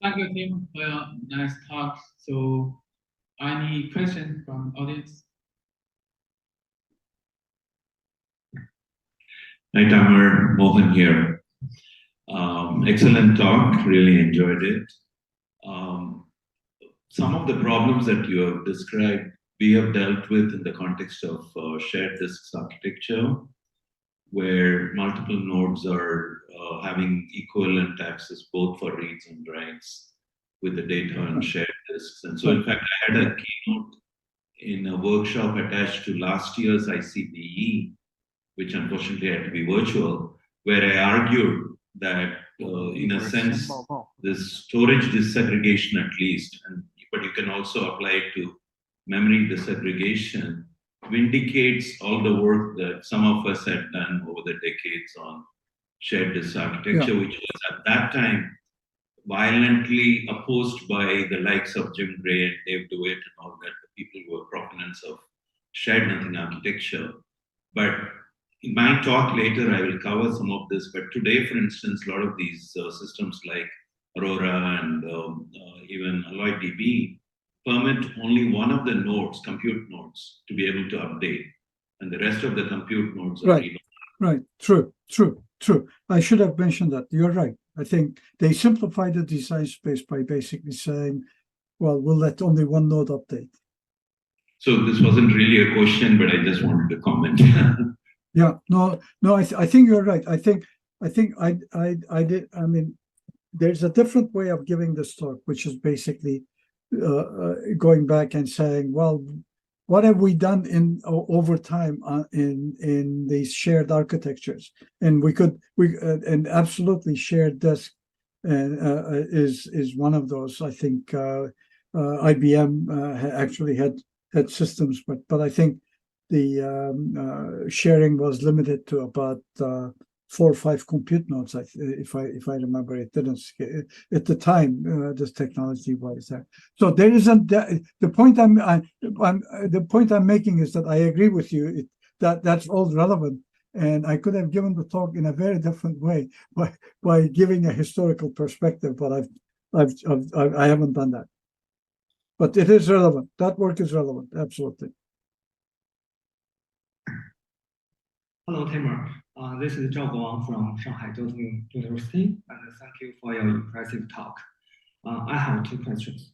Thank you, Tim, for your nice talk. So, any questions from audience? Hi, Tamer, Mohan here. Excellent talk, really enjoyed it. Some of the problems that you have described, we have dealt with in the context of shared disks architecture, where multiple nodes are having equivalent access both for reads and writes with the data on shared disks. And so, in fact, I had a keynote in a workshop attached to last year's ICDE, which unfortunately had to be virtual, where I argued that, in a sense, this storage disaggregation at least, but you can also apply it to memory disaggregation, vindicates all the work that some of us had done over the decades on shared disk architecture, which was at that time violently opposed by the likes of Jim Gray and Dave DeWitt and all that, the people who were proponents of shared nothing architecture. But in my talk later, I will cover some of this. But today, for instance, a lot of these systems like Aurora and even AlloyDB permit only one of the nodes, compute nodes, to be able to update. And the rest of the compute nodes are Right. True. I should have mentioned that. You're right. I think they simplified the design space by basically saying, well, we'll let only one node update. So this wasn't really a question, but I just wanted to comment. Yeah, no, I think you're right. I think I did. I mean, there's a different way of giving this talk, which is basically going back and saying, well, what have we done over time in these shared architectures? And and absolutely shared disk is one of those. I think IBM actually had systems, but I think the sharing was limited to about 4 or 5 compute nodes. If I remember, it didn't at the time. This technology was there. So there isn't the point the point I'm making is that I agree with you that's all relevant, and I could have given the talk in a very different way by giving a historical perspective, but I haven't done that. But it is relevant. That work is relevant, absolutely. Hello, Tamer. This is Zhao Guang from Shanghai Jiaotong University, and thank you for your impressive talk. I have 2 questions.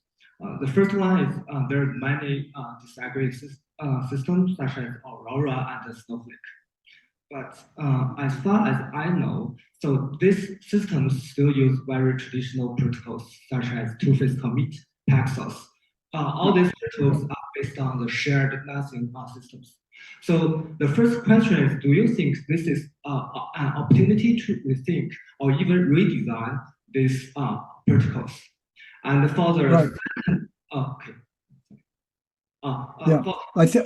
The first one is there are many disaggregated systems such as Aurora and Snowflake. But as far as I know, so these systems still use very traditional protocols such as two-phase commit, Paxos. All these protocols are based on the shared nothing systems. So the first question is, do you think this is an opportunity to rethink or even redesign these protocols? And for the second,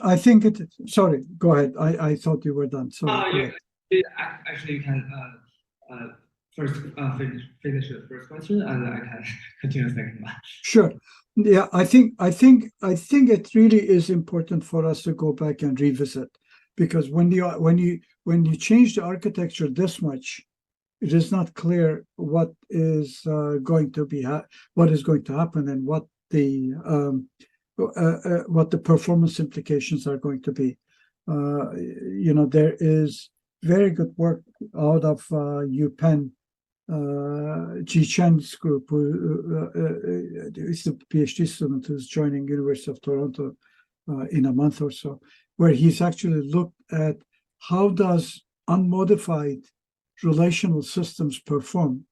I think it. Sorry, go ahead. I thought you were done. Sorry. Actually, you can first finish the first question, and I can continue the second one. Sure. Yeah, I think it really is important for us to go back and revisit, because when you change the architecture this much, it is not clear what is going to happen and what the performance implications are going to be. There is very good work out of UPenn. Ji Chen's group, who is the PhD student who's joining University of Toronto in a month or so, where he's actually looked at how does unmodified relational systems perform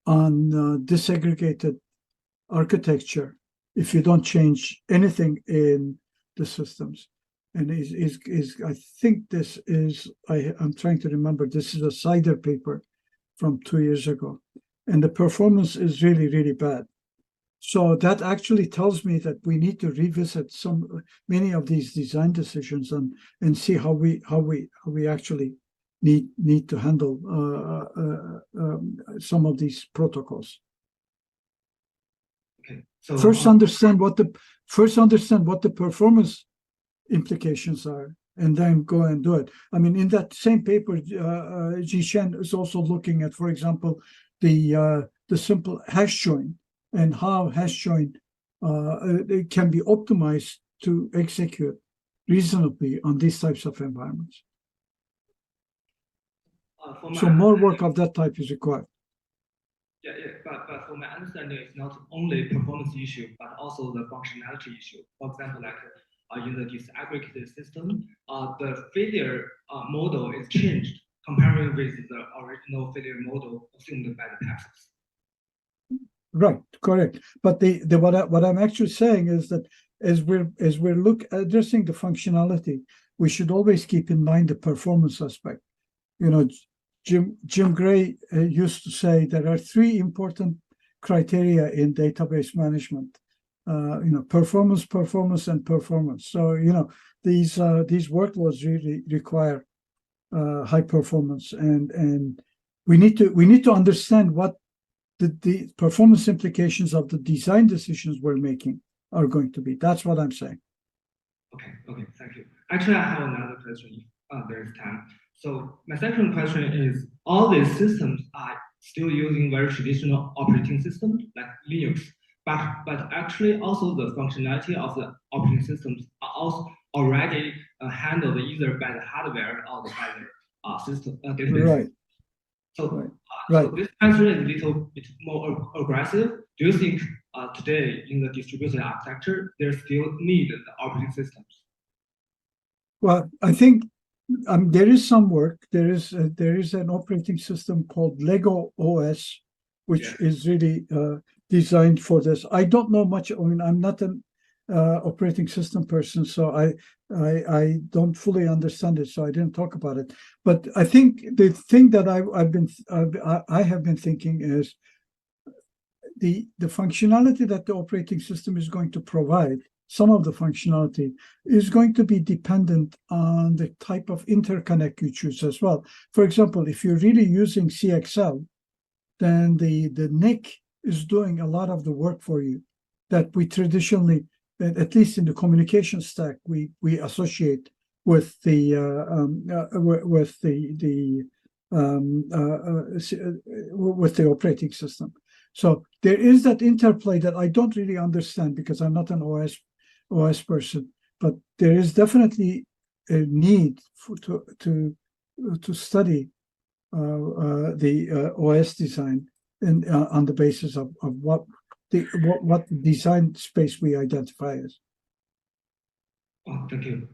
on disaggregated architecture if you don't change anything in the systems. And I think this is, I'm trying to remember, this is a Cider paper from 2 years ago, and the performance is really, really bad. So that actually tells me that we need to revisit many of these design decisions and see how we actually need to handle some of these protocols. Okay, So first understand what the performance implications are, and then go and do it. I mean, in that same paper, Jishen is also looking at, for example, the simple hash join and how hash join it can be optimized to execute reasonably on these types of environments. So more work of that type is required. Yeah, but from my understanding, it's not only performance issue, but also the functionality issue. For example, like in the disaggregated system, the failure model is changed comparing with the original failure model assumed by the taxes. Right, correct. But what I'm actually saying is that as we're addressing the functionality, we should always keep in mind the performance aspect. You know, Jim Gray used to say there are three important criteria in database management. You know, performance, performance, and performance. So you know, these workloads really require high performance, and we need to understand what the performance implications of the design decisions we're making are going to be. That's what I'm saying. Okay, thank you. Actually, I have another question if there is time. So my second question is, all these systems are still using very traditional operating systems like Linux, but actually also the functionality of the operating systems are also already handled either by the hardware or by the system database. Right. So, right. So this question is a little bit more aggressive. Do you think today in the distributed architecture, there's still need the operating systems? Well, I think there is some work. There is an operating system called Lego OS, which is really designed for this. I don't know much. I mean, I'm not an operating system person, so I don't fully understand it, so I didn't talk about it. But I think the thing that I have been thinking is the functionality that the operating system is going to provide. Some of the functionality is going to be dependent on the type of interconnect you choose as well. For example, if you're really using CXL, then the NIC is doing a lot of the work for you that we traditionally, at least in the communication stack, we associate with the operating system. So there is that interplay that I don't really understand because I'm not an OS person, but there is definitely a need to study the OS design and on the basis of what design space we identify as. Oh, thank you.